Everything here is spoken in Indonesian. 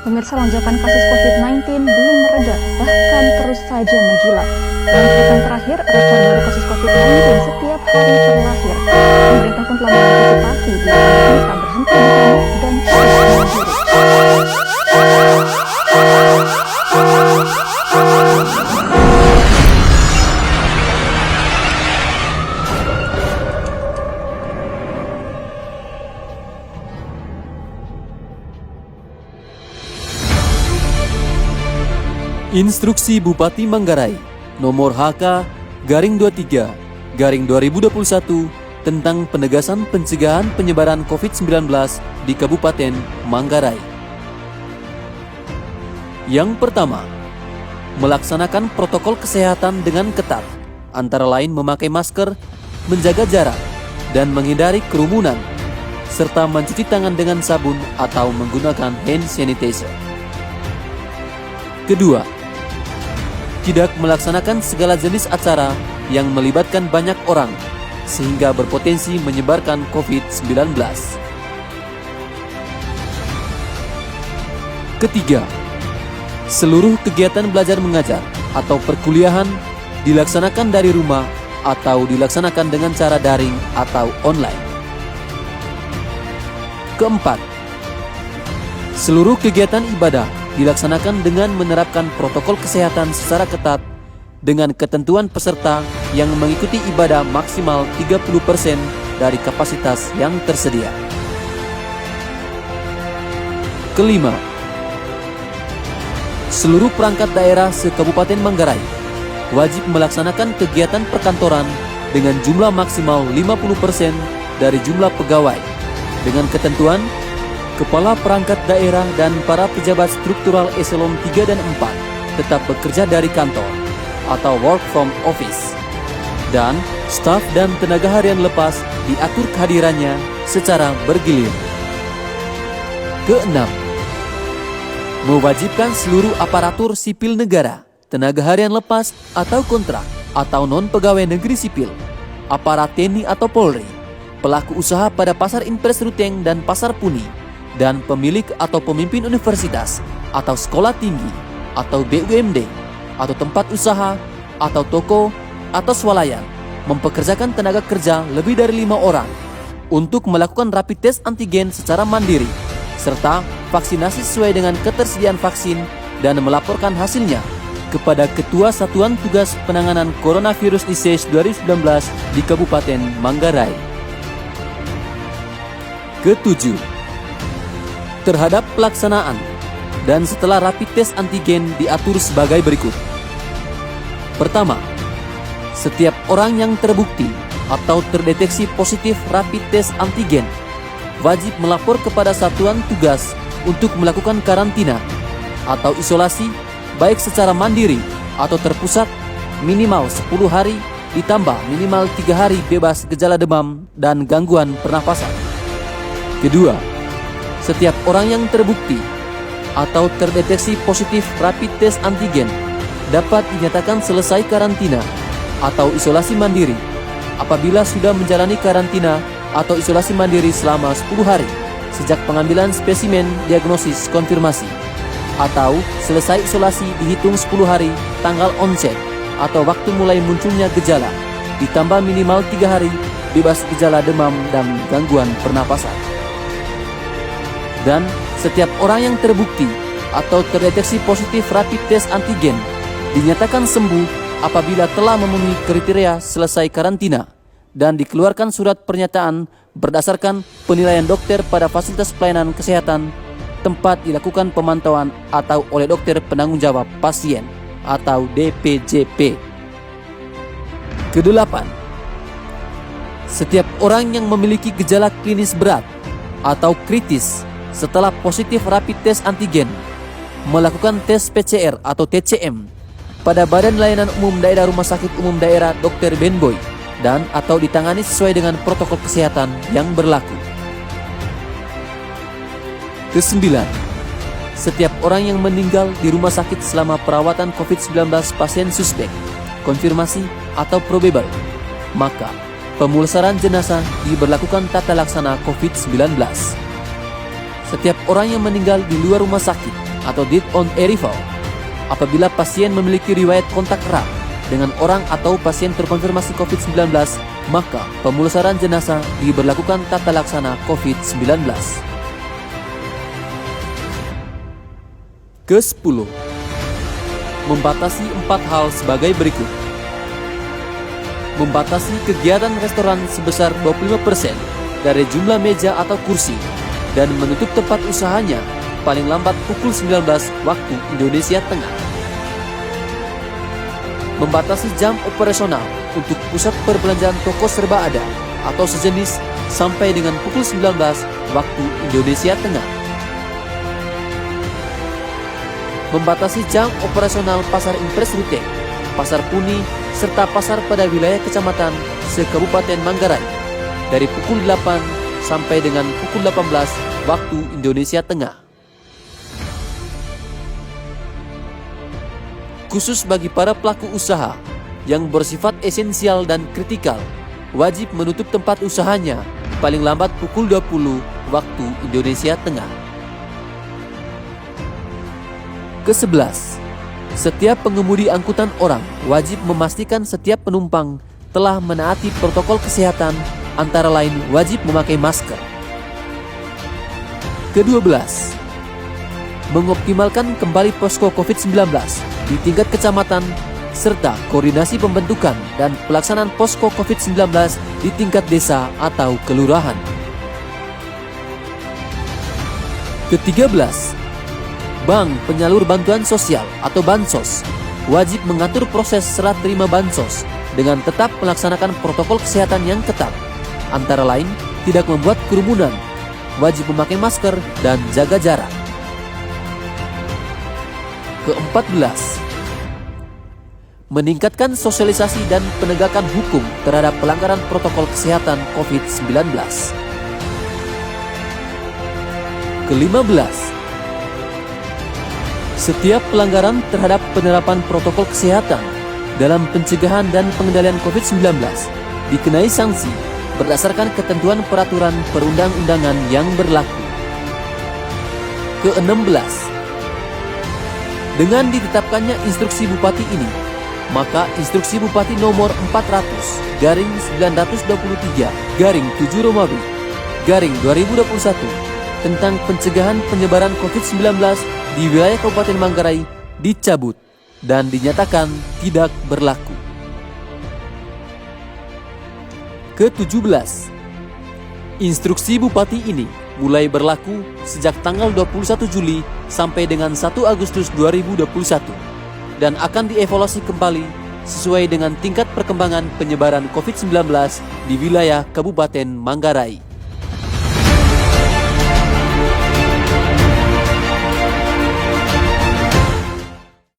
Pemirsa, lonjakan kasus COVID-19 belum mereda, bahkan terus saja menggila. Dalam sepekan terakhir, rekor baru kasus COVID-19 setiap hari terlahir. Pemerintah pun telah mengantisipasi bila pandemi tak berhenti di sana dan terus menggila. Instruksi Bupati Manggarai nomor HK-23/2021 tentang penegasan pencegahan penyebaran COVID-19 di Kabupaten Manggarai. Yang pertama, melaksanakan protokol kesehatan dengan ketat, antara lain memakai masker, menjaga jarak, dan menghindari kerumunan, serta mencuci tangan dengan sabun atau menggunakan hand sanitizer. Kedua, tidak melaksanakan segala jenis acara yang melibatkan banyak orang sehingga berpotensi menyebarkan COVID-19. Ketiga, seluruh kegiatan belajar mengajar atau perkuliahan dilaksanakan dari rumah atau dilaksanakan dengan cara daring atau online. Keempat, seluruh kegiatan ibadah dilaksanakan dengan menerapkan protokol kesehatan secara ketat dengan ketentuan peserta yang mengikuti ibadah maksimal 30% dari kapasitas yang tersedia. Kelima, seluruh perangkat daerah se-Kabupaten Manggarai wajib melaksanakan kegiatan perkantoran dengan jumlah maksimal 50% dari jumlah pegawai dengan ketentuan Kepala perangkat daerah dan para pejabat struktural eselon 3 dan 4 tetap bekerja dari kantor atau work from office, dan staf dan tenaga harian lepas diatur kehadirannya secara bergilir. Keenam, mewajibkan seluruh aparatur sipil negara, tenaga harian lepas atau kontrak atau non-pegawai negeri sipil, aparat TNI atau Polri, pelaku usaha pada pasar Impres Ruteng dan pasar Puni, dan pemilik atau pemimpin universitas atau sekolah tinggi atau BUMD atau tempat usaha atau toko atau swalayan mempekerjakan tenaga kerja lebih dari 5 orang untuk melakukan rapid test antigen secara mandiri serta vaksinasi sesuai dengan ketersediaan vaksin dan melaporkan hasilnya kepada Ketua Satuan Tugas Penanganan Coronavirus Disease 2019 di Kabupaten Manggarai. Ketujuh, terhadap pelaksanaan dan setelah rapid test antigen diatur sebagai berikut. Pertama, setiap orang yang terbukti atau terdeteksi positif rapid test antigen wajib melapor kepada satuan tugas untuk melakukan karantina atau isolasi baik secara mandiri atau terpusat minimal 10 hari ditambah minimal 3 hari bebas gejala demam dan gangguan pernapasan. Kedua, setiap orang yang terbukti atau terdeteksi positif rapid test antigen dapat dinyatakan selesai karantina atau isolasi mandiri apabila sudah menjalani karantina atau isolasi mandiri selama 10 hari sejak pengambilan spesimen diagnosis konfirmasi, atau selesai isolasi dihitung 10 hari tanggal onset atau waktu mulai munculnya gejala ditambah minimal 3 hari bebas gejala demam dan gangguan pernapasan. Dan setiap orang yang terbukti atau terdeteksi positif rapid test antigen dinyatakan sembuh apabila telah memenuhi kriteria selesai karantina dan dikeluarkan surat pernyataan berdasarkan penilaian dokter pada fasilitas pelayanan kesehatan tempat dilakukan pemantauan atau oleh dokter penanggung jawab pasien atau DPJP. Kedelapan, setiap orang yang memiliki gejala klinis berat atau kritis setelah positif rapid test antigen melakukan tes PCR atau TCM pada Badan Layanan Umum Daerah Rumah Sakit Umum Daerah Dr. Benboy dan atau ditangani sesuai dengan protokol kesehatan yang berlaku. Kesembilan, setiap orang yang meninggal di rumah sakit selama perawatan COVID-19 pasien suspek, konfirmasi atau probable, maka pemulasaran jenazah diberlakukan tata laksana COVID-19. Setiap orang yang meninggal di luar rumah sakit atau death on arrival apabila pasien memiliki riwayat kontak erat dengan orang atau pasien terkonfirmasi COVID-19, maka pemulasaran jenazah diberlakukan tata laksana COVID-19. Ke-10. Membatasi 4 hal sebagai berikut. Membatasi kegiatan restoran sebesar 25% dari jumlah meja atau kursi dan menutup tempat usahanya paling lambat pukul 19 waktu Indonesia Tengah. Membatasi jam operasional untuk pusat perbelanjaan toko serba ada atau sejenis sampai dengan pukul 19 waktu Indonesia Tengah. Membatasi jam operasional pasar impres rute, pasar puni, serta pasar pada wilayah kecamatan se-Kabupaten Manggarai dari pukul 8 sampai dengan pukul 18 waktu Indonesia Tengah. Khusus bagi para pelaku usaha yang bersifat esensial dan kritikal, wajib menutup tempat usahanya paling lambat pukul 20 waktu Indonesia Tengah. Ke-11. Setiap pengemudi angkutan orang wajib memastikan setiap penumpang telah menaati protokol kesehatan, antara lain wajib memakai masker. Ke-12. Mengoptimalkan kembali posko COVID-19 di tingkat kecamatan serta koordinasi pembentukan dan pelaksanaan posko COVID-19 di tingkat desa atau kelurahan. Ke-13. Bank penyalur bantuan sosial atau Bansos wajib mengatur proses serah terima Bansos dengan tetap melaksanakan protokol kesehatan yang ketat, antara lain tidak membuat kerumunan, wajib memakai masker dan jaga jarak. Ke-14. Meningkatkan sosialisasi dan penegakan hukum terhadap pelanggaran protokol kesehatan COVID-19. Ke-15. Setiap pelanggaran terhadap penerapan protokol kesehatan dalam pencegahan dan pengendalian COVID-19 dikenai sanksi berdasarkan ketentuan peraturan perundang-undangan yang berlaku. Ke-16. Dengan ditetapkannya instruksi Bupati ini, maka instruksi Bupati nomor 400/7/2021 tentang pencegahan penyebaran COVID-19 di wilayah Kabupaten Manggarai dicabut dan dinyatakan tidak berlaku. Ke-17. Instruksi Bupati ini mulai berlaku sejak tanggal 21 Juli sampai dengan 1 Agustus 2021 dan akan dievaluasi kembali sesuai dengan tingkat perkembangan penyebaran COVID-19 di wilayah Kabupaten Manggarai.